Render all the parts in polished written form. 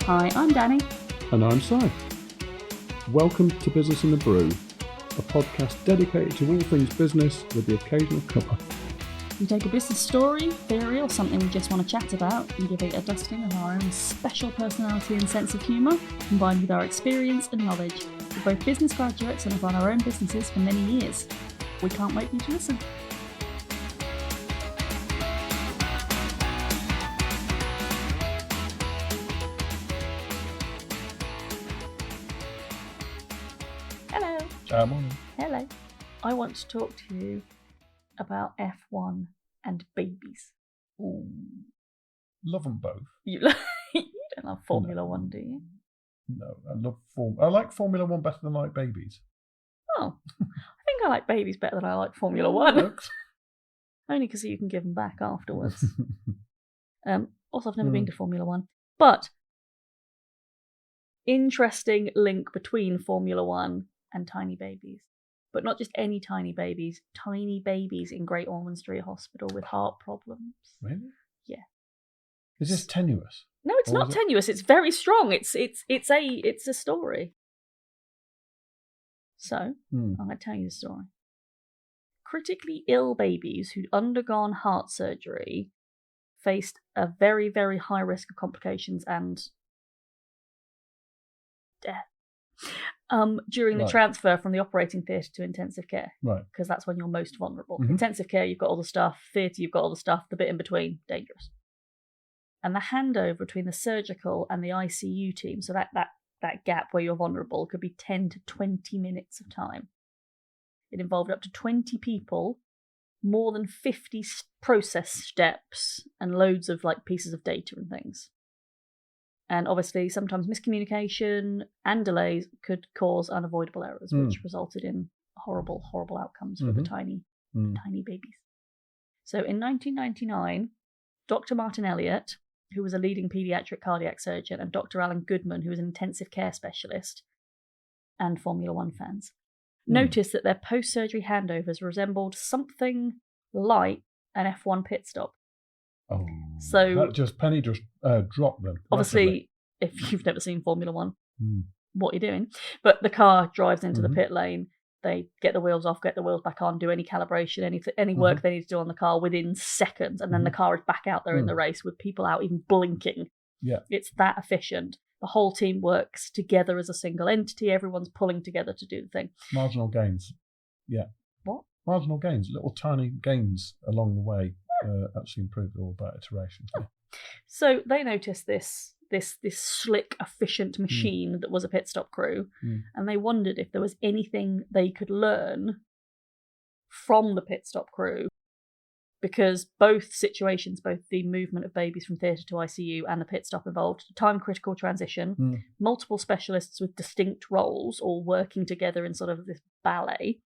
Hi, I'm Danny. And I'm Si. Welcome to Business in the Brew, a podcast dedicated to all things business with the occasional cuppa. We take a business story, theory, or something we just want to chat about and give it a dusting of our own special personality and sense of humour, combined with our experience and knowledge. We're both business graduates and have run our own businesses for many years. We can't wait for you to listen. Hello. Morning. Hello. I want to talk to you about F1 and babies. Ooh. Love them both. You don't love Formula One, do you? No, I like Formula One better than I like babies. Oh, I think I like babies better than I like Formula One. Only because you can give them back afterwards. Also, I've never been to Formula One. But, interesting link between Formula One and tiny babies. But not just any tiny babies in Great Ormond Street Hospital with heart problems. Really? Yeah. Is this tenuous? No, it's not tenuous. It's very strong. It's a story. So, I'm going to tell you the story. Critically ill babies who'd undergone heart surgery faced a very, very high risk of complications and death during the transfer from the operating theatre to intensive care. Right. Because that's when you're most vulnerable. Mm-hmm. Intensive care, you've got all the stuff. Theatre, you've got all the stuff. The bit in between, dangerous. And the handover between the surgical and the ICU team, so that gap where you're vulnerable, could be 10 to 20 minutes of time. It involved up to 20 people, more than 50 process steps, and loads of pieces of data and things. And obviously, sometimes miscommunication and delays could cause unavoidable errors, which resulted in horrible, horrible outcomes for the tiny babies. So in 1999, Dr. Martin Elliott, who was a leading paediatric cardiac surgeon, and Dr. Alan Goodman, who was an intensive care specialist, and Formula One fans, noticed that their post-surgery handovers resembled something like an F1 pit stop. Oh, so Penny just dropped them. Obviously, if you've never seen Formula One, what are you doing? But the car drives into the pit lane. They get the wheels off, get the wheels back on, do any calibration, any work they need to do on the car within seconds, and then the car is back out there in the race with people out even blinking. Yeah, it's that efficient. The whole team works together as a single entity. Everyone's pulling together to do the thing. Marginal gains. Yeah. What? Marginal gains, little tiny gains along the way. Actually improved all that iteration. Oh. So they noticed this slick, efficient machine that was a pit stop crew, and they wondered if there was anything they could learn from the pit stop crew, because both situations, both the movement of babies from theatre to ICU and the pit stop, involved a time-critical transition, multiple specialists with distinct roles, all working together in sort of this ballet,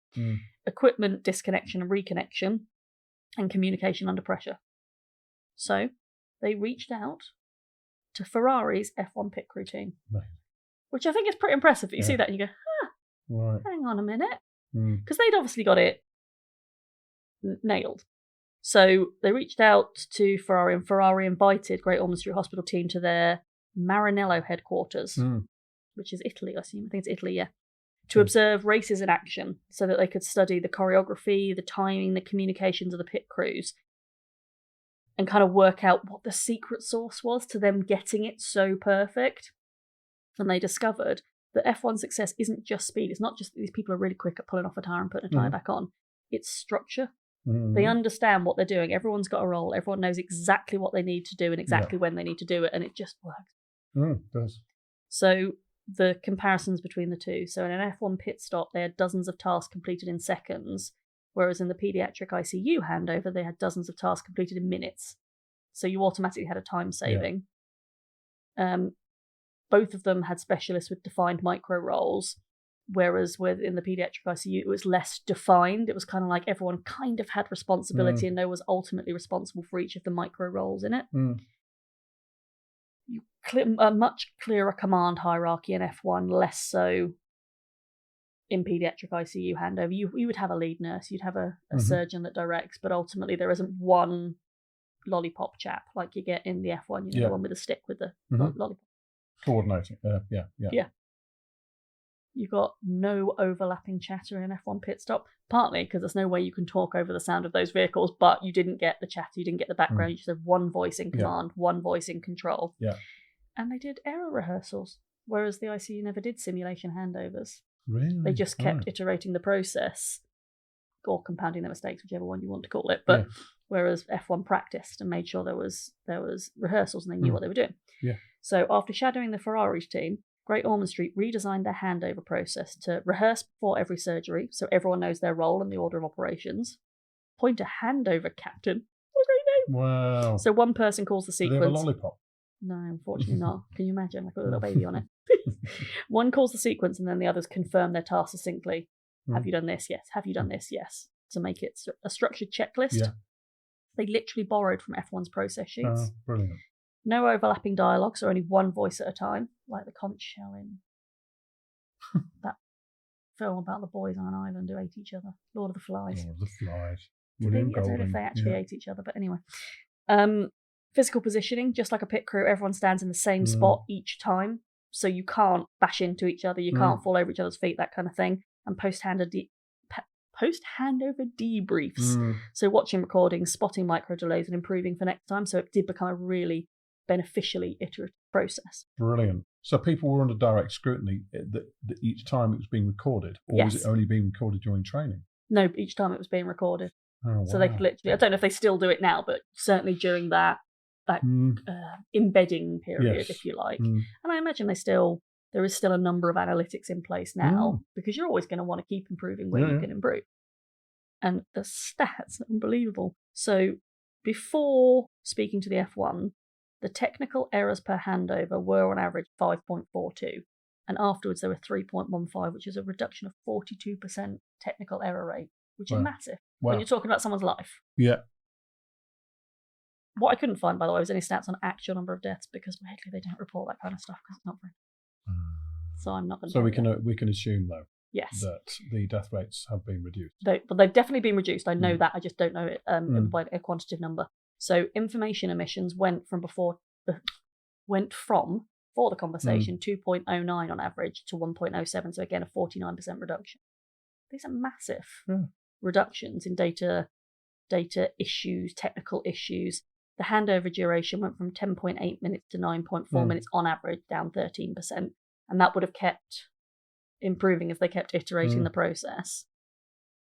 equipment disconnection and reconnection, and communication under pressure. So they reached out to Ferrari's F1 pit crew team, which I think is pretty impressive. You see that and you go, hang on a minute, because they'd obviously got it nailed. So they reached out to Ferrari, and Ferrari invited Great Ormond Street Hospital team to their Maranello headquarters, which is Italy, I assume. I think it's Italy, yeah. To observe races in action so that they could study the choreography, the timing, the communications of the pit crews, and kind of work out what the secret sauce was to them getting it so perfect. And they discovered that F1 success isn't just speed. It's not just that these people are really quick at pulling off a tyre and putting a tyre back on. It's structure. They understand what they're doing. Everyone's got a role. Everyone knows exactly what they need to do and exactly when they need to do it, and it just works. It does. So the comparisons between the two. So in an F1 pit stop, they had dozens of tasks completed in seconds, whereas in the paediatric ICU handover, they had dozens of tasks completed in minutes. So you automatically had a time saving. Both of them had specialists with defined micro roles, whereas in the paediatric ICU, it was less defined. It was kind of like everyone kind of had responsibility and no one was ultimately responsible for each of the micro roles in it. A much clearer command hierarchy in F1, less so in paediatric ICU handover. You would have a lead nurse, you'd have a surgeon that directs, but ultimately there isn't one lollipop chap like you get in the F1, the one with a stick with the lollipop. Coordinating. Yeah. You've got no overlapping chatter in an F1 pit stop, partly because there's no way you can talk over the sound of those vehicles, but you didn't get the chatter, you didn't get the background, you just had one voice in command, one voice in control. Yeah. And they did error rehearsals, whereas the ICU never did simulation handovers. Really? They just kept iterating the process, or compounding their mistakes, whichever one you want to call it. But whereas F1 practiced and made sure there was rehearsals and they knew what they were doing. Yeah. So after shadowing the Ferraris team, Great Ormond Street redesigned their handover process to rehearse before every surgery, so everyone knows their role and the order of operations. Appoint a handover captain. What a great name! Wow. So one person calls the sequence. Do they have a lollipop? No, unfortunately not. Can you imagine? Like a little baby on it. One calls the sequence and then the others confirm their task succinctly. Have you done this? Yes. Have you done this? Yes. To make it a structured checklist. Yeah. They literally borrowed from F1's process sheets. Oh, brilliant. No overlapping dialogue, so only one voice at a time, like the conch shell in that film about the boys on an island who ate each other. Lord of the Flies. Lord of the Flies. I don't know if they actually ate each other, but anyway. Physical positioning, just like a pit crew, everyone stands in the same spot each time, so you can't bash into each other, you can't fall over each other's feet, that kind of thing. And post-handover debriefs. So watching recordings, spotting micro delays and improving for next time. So it did become a really beneficially iterative process. Brilliant. So people were under direct scrutiny that each time it was being recorded, or was it only being recorded during training? No, each time it was being recorded. Oh, wow. So they could literally, I don't know if they still do it now, but certainly during that embedding period, if you like. And I imagine there is still a number of analytics in place now, because you're always going to want to keep improving where you can improve. And the stats are unbelievable. So before speaking to the F1, the technical errors per handover were on average 5.42. And afterwards they were 3.15, which is a reduction of 42% technical error rate, which is massive when you're talking about someone's life. Yeah. What I couldn't find, by the way, was any stats on actual number of deaths, because weirdly they don't report that kind of stuff because it's not very. So I'm not going to. So we can assume though. Yes. That the death rates have been reduced. They've definitely been reduced. I know that. I just don't know it by a quantitative number. So information emissions went from before the conversation 2.09 on average to 1.07. So again, a 49% reduction. These are massive reductions in data issues, technical issues. The handover duration went from 10.8 minutes to 9.4 minutes on average, down 13%. And that would have kept improving if they kept iterating the process.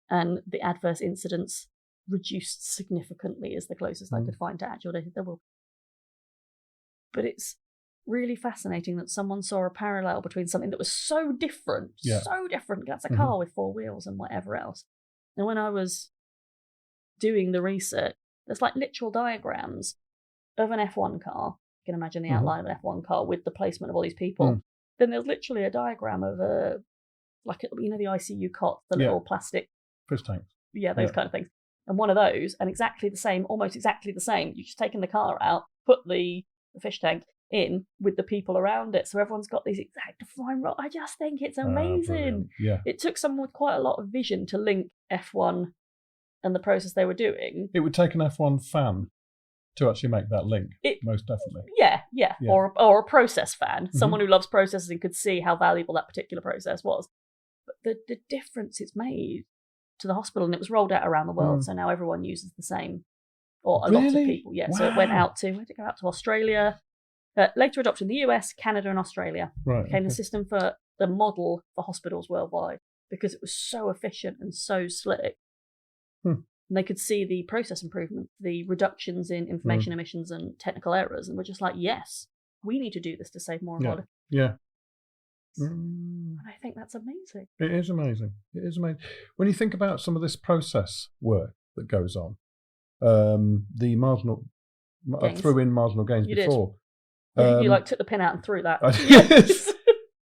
And the adverse incidents reduced significantly is the closest I could find to actual data. There will. But it's really fascinating that someone saw a parallel between something that was so different, that's a car with four wheels and whatever else. And when I was doing the research, there's like literal diagrams of an F1 car. You can imagine the outline of an F1 car with the placement of all these people. Then there's literally a diagram of the ICU cot, the little plastic fish tanks. Yeah, those kind of things. And one of those, and exactly the same, almost exactly the same. You've just taken the car out, put the fish tank in with the people around it, so everyone's got these exact defined roles. I just think it's amazing. It took someone with quite a lot of vision to link F1 and the process they were doing. It would take an F1 fan to actually make that link, most definitely. Yeah. Or a process fan, someone who loves processes and could see how valuable that particular process was. But the difference it's made to the hospital, and it was rolled out around the world, so now everyone uses the same, or a lot of people. Yeah, wow. So it went out to, where did it go out to? Australia. Later adopted in the US, Canada, and Australia. Right, became the system for the model for hospitals worldwide because it was so efficient and so slick. And they could see the process improvement, the reductions in information emissions and technical errors, and we're just like, yes, we need to do this to save more lives. Yeah. And I think that's amazing. It is amazing. It is amazing. When you think about some of this process work that goes on, the marginal, I threw in marginal gains before. You took the pin out and threw that. Yes.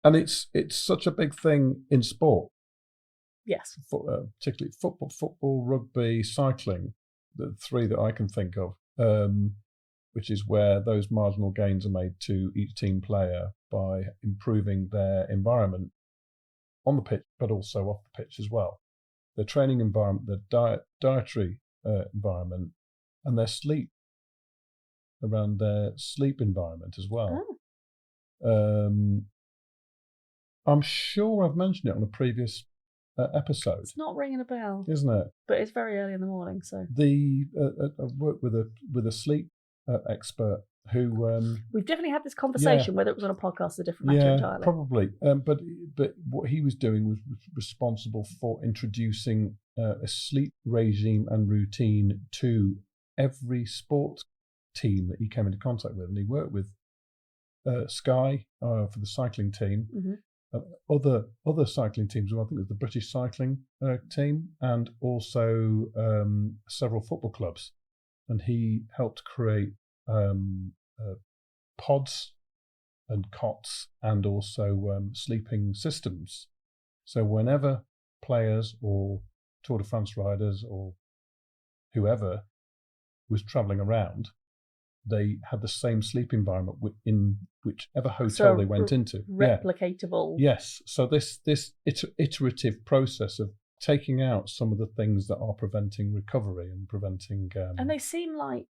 And it's such a big thing in sport. Yes. Particularly football, rugby, cycling, the three that I can think of, which is where those marginal gains are made to each team player by improving their environment on the pitch, but also off the pitch as well. Their training environment, their dietary environment, and their sleep, around their sleep environment as well. I'm sure I've mentioned it on a previous episode. It's not ringing a bell, isn't it? But it's very early in the morning, so I've worked with a sleep expert who we've definitely had this conversation. Whether it was on a podcast is a different matter entirely. Probably. But what he was doing was responsible for introducing a sleep regime and routine to every sports team that he came into contact with, and he worked with Sky for the cycling team. Other cycling teams, I think it was the British cycling team, and also several football clubs. And he helped create pods and cots and also sleeping systems. So whenever players or Tour de France riders or whoever was travelling around, they had the same sleep environment in whichever hotel they went into. Replicatable. Yes. So this iterative process of taking out some of the things that are preventing recovery and preventing... and they seem like,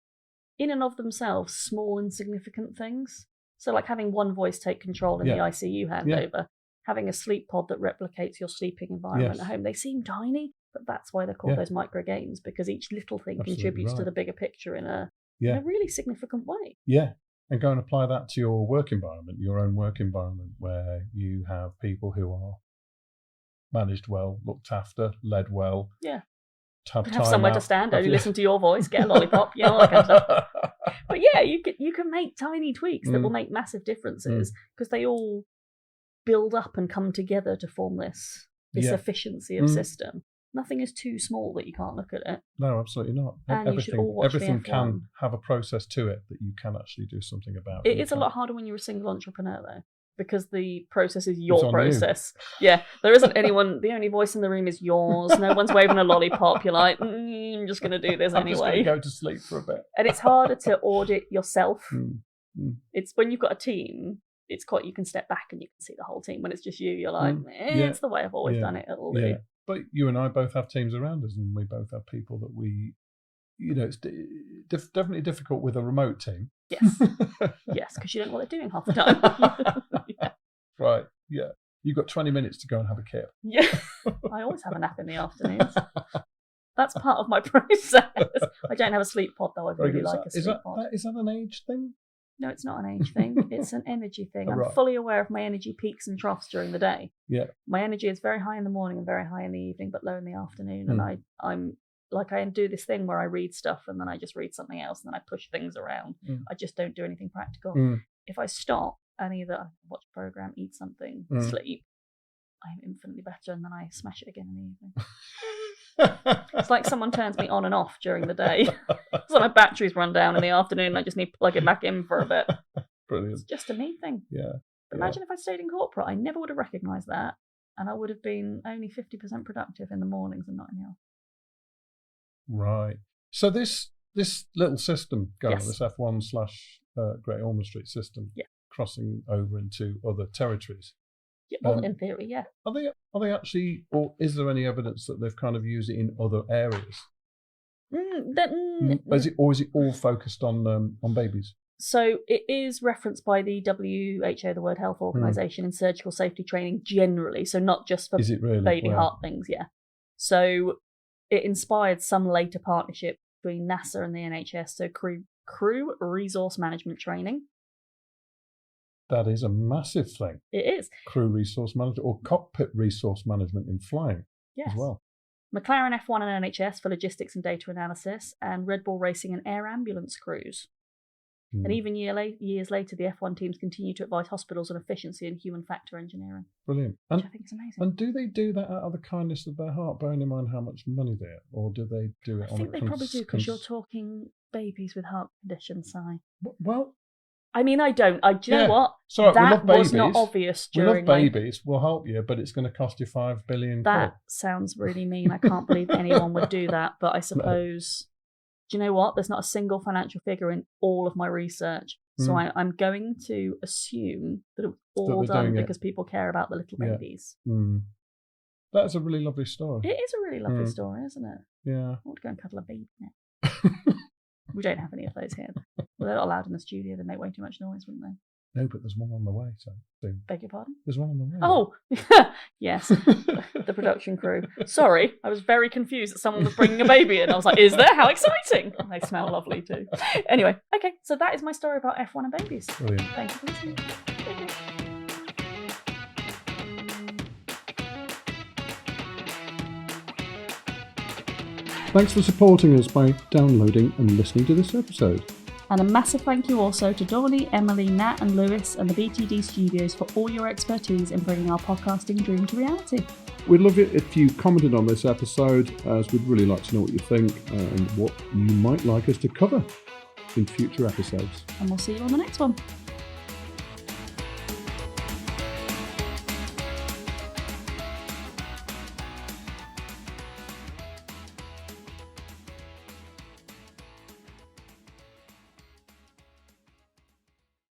in and of themselves, small, insignificant things. So like having one voice take control in the ICU handover, having a sleep pod that replicates your sleeping environment at home. They seem tiny, but that's why they're called those micro gains, because each little thing contributes to the bigger picture in a really significant way. Yeah. And go and apply that to your work environment, your own work environment, where you have people who are managed well, looked after, led well. Yeah. Have somewhere to stand, only listen to your voice, get a lollipop, all that kind of stuff. But yeah, you can make tiny tweaks that will make massive differences, because they all build up and come together to form this efficiency of system. Nothing is too small that you can't look at it. No, absolutely not. And everything can have a process to it that you can actually do something about. It is a lot harder when you're a single entrepreneur, though, because the process is your process. Yeah, there isn't anyone. The only voice in the room is yours. No one's waving a lollipop. You're like, I'm just going to do this anyway. I'm just going to go to sleep for a bit. And it's harder to audit yourself. It's when you've got a team. It's quite, you can step back and you can see the whole team. When it's just you, you're like, it's the way I've always done it. It'll do. But you and I both have teams around us, and we both have people that we, it's definitely difficult with a remote team. Yes. Yes, because you don't know what they're doing half the time. Right, yeah. You've got 20 minutes to go and have a kip. Yeah. I always have a nap in the afternoons. That's part of my process. I don't have a sleep pod, though. I really like a sleep pod. Is that an age thing? No, it's not an age thing. It's an energy thing. I'm fully aware of my energy peaks and troughs during the day. Yeah. My energy is very high in the morning and very high in the evening, but low in the afternoon. And I'm like, I do this thing where I read stuff and then I just read something else and then I push things around. I just don't do anything practical. If I stop and either watch a program, eat something, sleep, I'm infinitely better, and then I smash it again in the evening. It's like someone turns me on and off during the day. So my batteries run down in the afternoon and I just need to plug it back in for a bit. Brilliant. It's just a me thing. Yeah. Imagine if I stayed in corporate, I never would have recognised that, and I would have been only 50% productive in the mornings and not in the afternoon. Right. So this little system going on, this F1 / Great Ormond Street system, crossing over into other territories. Yeah, well, in theory, yeah. Are they actually, or is there any evidence that they've kind of used it in other areas? Is it all focused on babies? So it is referenced by the WHO, the World Health Organization, in surgical safety training generally. So not just for baby heart things, So it inspired some later partnership between NASA and the NHS. So crew resource management training. That is a massive thing. It is. Crew resource management or cockpit resource management in flying as well. McLaren F1 and NHS for logistics and data analysis, and Red Bull Racing and air ambulance crews. And even years later, the F1 teams continue to advise hospitals on efficiency and human factor engineering. Brilliant. Which I think is amazing. And do they do that out of the kindness of their heart, bearing in mind how much money they have? Or do they do it I think they probably do, because you're talking babies with heart conditions, Si. Well... I mean, I don't. Do you know what? Sorry, that was not obvious during. We love babies. We'll help you, but it's going to cost you $5 billion. That sounds really mean. I can't believe anyone would do that. But I suppose, do you know what? There's not a single financial figure in all of my research. So I'm going to assume that it was all done because people care about the little babies. That's a really lovely story. It is a really lovely story, isn't it? Yeah. I want to go and cuddle a baby now. We don't have any of those here. Well, they're not allowed in the studio. They make way too much noise, wouldn't they? No, but there's one on the way. So Beg your pardon? there's one on the way. Oh, yes, the production crew. Sorry, I was very confused that someone was bringing a baby in. I was like, is there? How exciting. And they smell lovely too. Anyway, okay, so that is my story about F1 and babies. Brilliant. Thank you for listening. Okay. Thanks for supporting us by downloading and listening to this episode. And a massive thank you also to Donnie, Emily, Nat and Lewis and the BTD Studios for all your expertise in bringing our podcasting dream to reality. We'd love it if you commented on this episode, as we'd really like to know what you think and what you might like us to cover in future episodes. And we'll see you on the next one.